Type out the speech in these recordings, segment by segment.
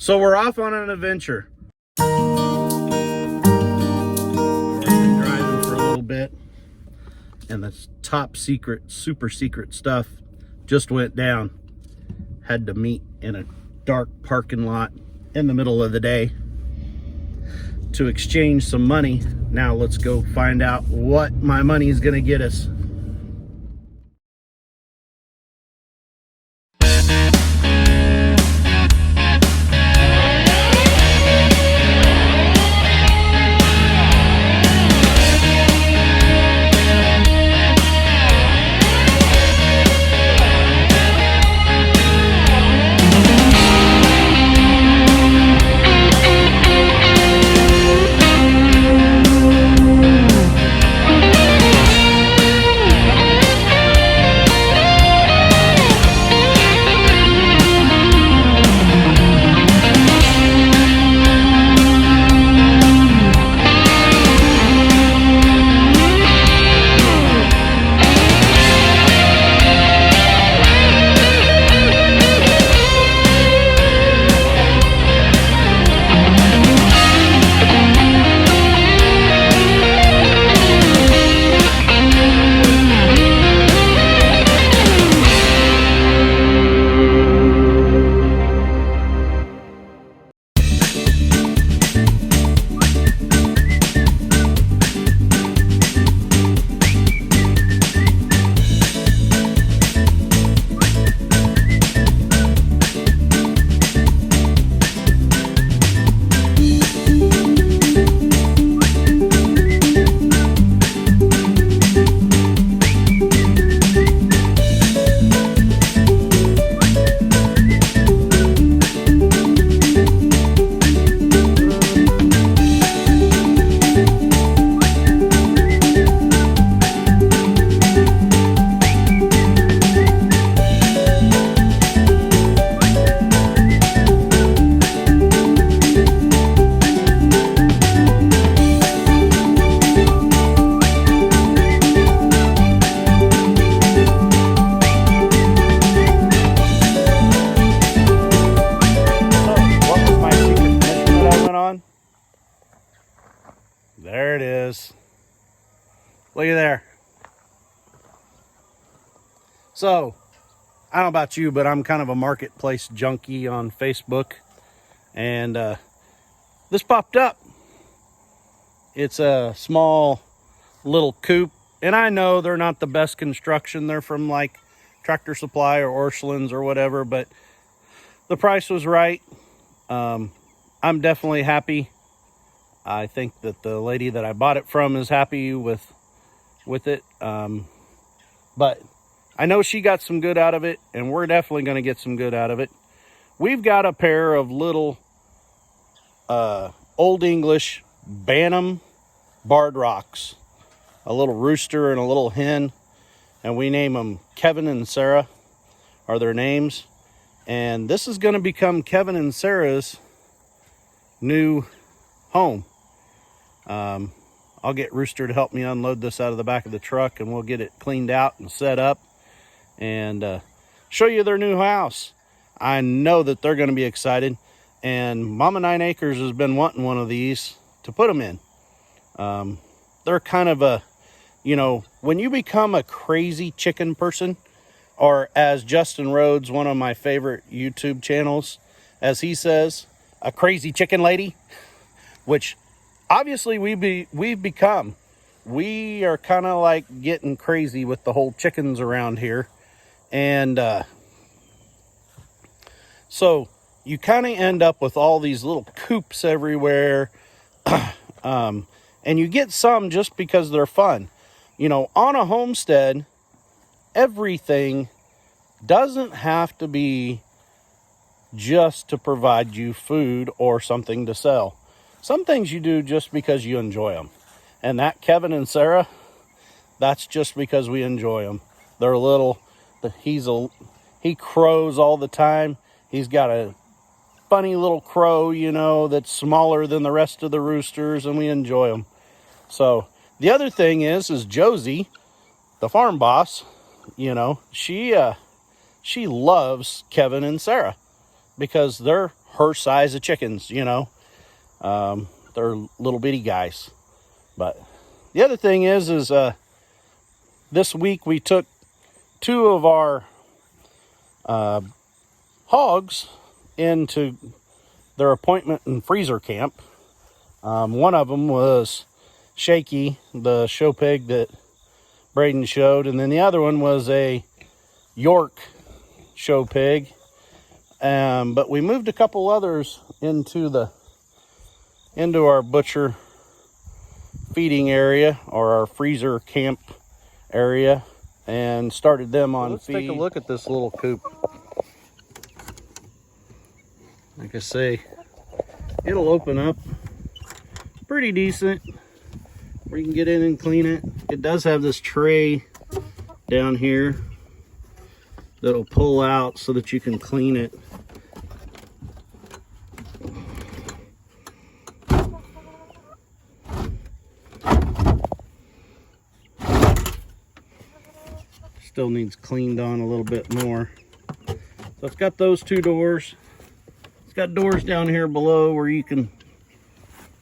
So we're off on an adventure. We've been driving for a little bit, and the top secret, super secret stuff just went down. Had to meet in a dark parking lot in the middle of the day to exchange some money. Now let's go find out what my money is going to get us. There it is. Look at there. So, I don't know about you, but I'm kind of a marketplace junkie on Facebook. And this popped up. It's a small little coop. And I know they're not the best construction. They're from like Tractor Supply or Orscheln's or whatever. But the price was right. I'm definitely happy. I think that the lady that I bought it from is happy with it. But I know she got some good out of it, and we're definitely going to get some good out of it. We've got a pair of little Old English Bantam barred rocks. A little rooster and a little hen. And we name them Kevin and Sara are their names. And this is going to become Kevin and Sara's new home. I'll get Rooster to help me unload this out of the back of the truck, and we'll get it cleaned out and set up and show you their new house. I know that they're going to be excited, and Mama 9 Acres has been wanting one of these to put them in. They're kind of a, you know, when you become a crazy chicken person, or as Justin Rhodes, one of my favorite YouTube channels, as he says, a crazy chicken lady, which obviously we've become. We are kind of like getting crazy with the whole chickens around here. And so you kind of end up with all these little coops everywhere. And you get some just because they're fun. You know, on a homestead, everything doesn't have to be just to provide you food or something to sell. Some things you do just because you enjoy them. And that Kevin and Sara, that's just because we enjoy them. They're little. He crows all the time. He's got a funny little crow, you know, that's smaller than the rest of the roosters, and we enjoy them. So the other thing is Josie, the farm boss, you know, she loves Kevin and Sara because they're her size of chickens, you know. They're little bitty guys. But the other thing is this week we took 2 of our hogs into their appointment and freezer camp. One of them was Shaky, the show pig that Braden showed, and then the other one was a York show pig. But we moved a couple others into our butcher feeding area, or our freezer camp area, and started them on feed. Let's take a look at this little coop. Like I say, it'll open up pretty decent where you can get in and clean it. It does have this tray down here that'll pull out so that you can clean it. Still needs cleaned on a little bit more. So it's got those 2 doors. It's got doors down here below where you can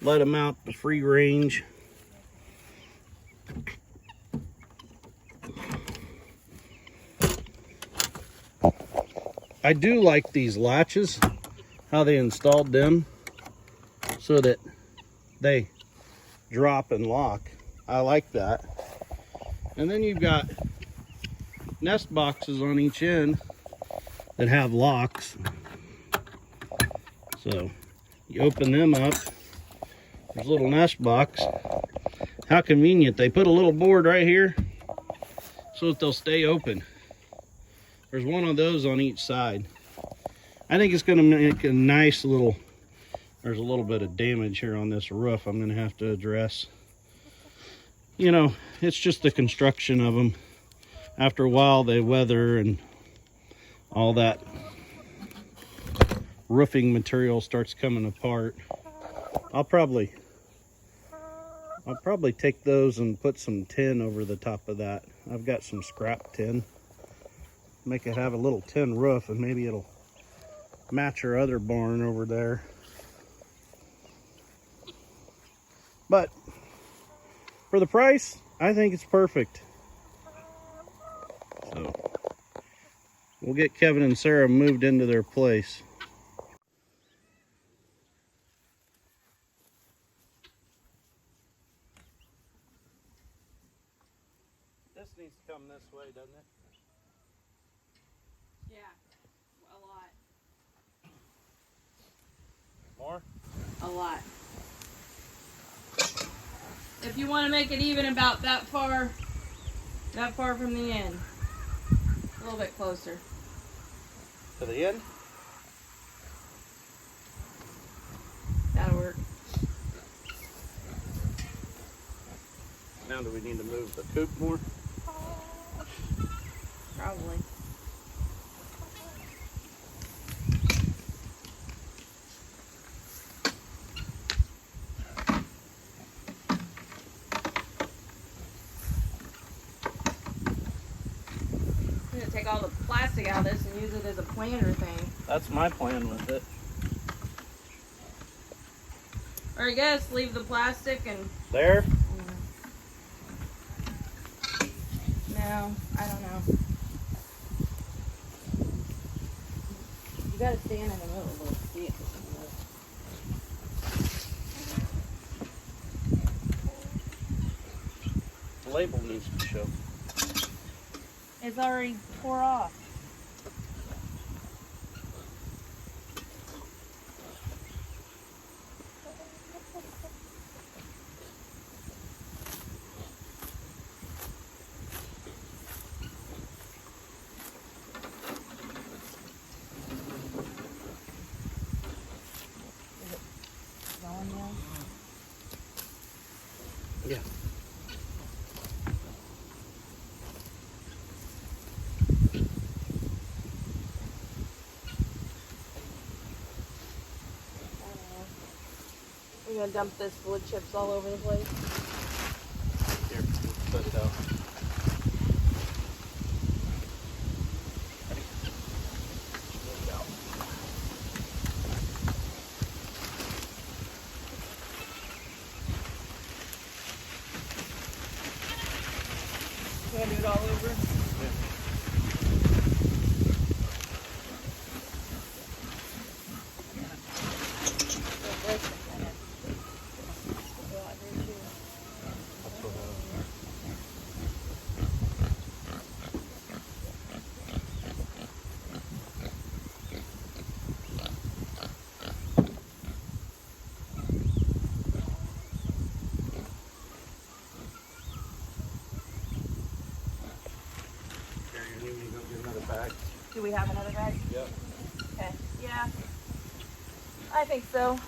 let them out to free range. I do like these latches, how they installed them so that they drop and lock. I like that. And then you've got nest boxes on each end that have locks. So you open them up, there's a little nest box. How convenient. They put a little board right here so that they'll stay open. There's one of those on each side. I think it's going to make a nice little, there's a little bit of damage here on this roof I'm going to have to address. You know, it's just the construction of them. After a while they weather and all that roofing material starts coming apart. I'll probably take those and put some tin over the top of that. I've got some scrap tin. Make it have a little tin roof, and maybe it'll match our other barn over there. But for the price, I think it's perfect. So we'll get Kevin and Sara moved into their place. This needs to come this way, doesn't it? Yeah, a lot. More? A lot. If you want to make it even, about that far from the end. A little bit closer. To the end? That'll work. Now do we need to move the coop more? Probably. I'm gonna take all the plastic out of this and use it as a planter thing. That's my plan with it. Or I guess leave the plastic and... There? No, I don't know. You gotta stand in the middle a little to see it. The label needs to show. It's already tore off. Yeah. We're gonna dump this wood chips all over the place. Here, let's put it out. Ready? Move it out. we have another bag? Yep. Okay. Yeah. I think so.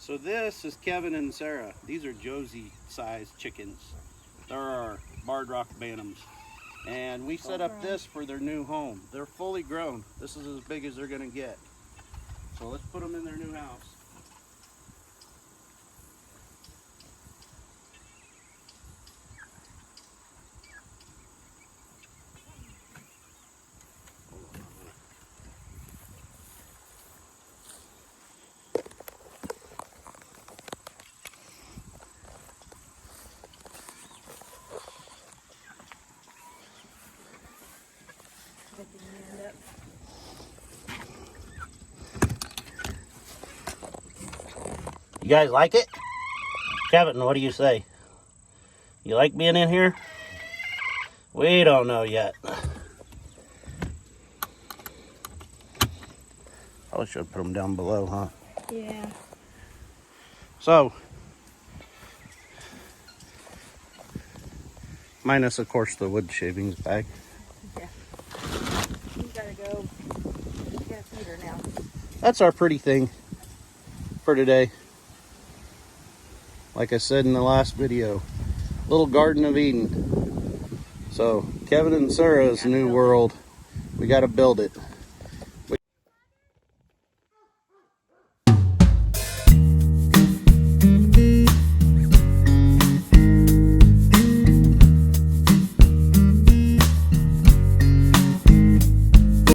So this is Kevin and Sara. These are Josie-sized chickens. They're our Barred Rock Bantams. And we set up this for their new home. They're fully grown. This is as big as they're gonna get. So let's put them in their new house. You guys like it? Kevin, what do you say? You like being in here? We don't know yet. Probably should put them down below, huh? Yeah. So, minus of course the wood shavings bag. Yeah. You gotta go. You gotta feed her now. That's our pretty thing for today. Like I said in the last video, little Garden of Eden. So Kevin and Sara's new world, we got to build it.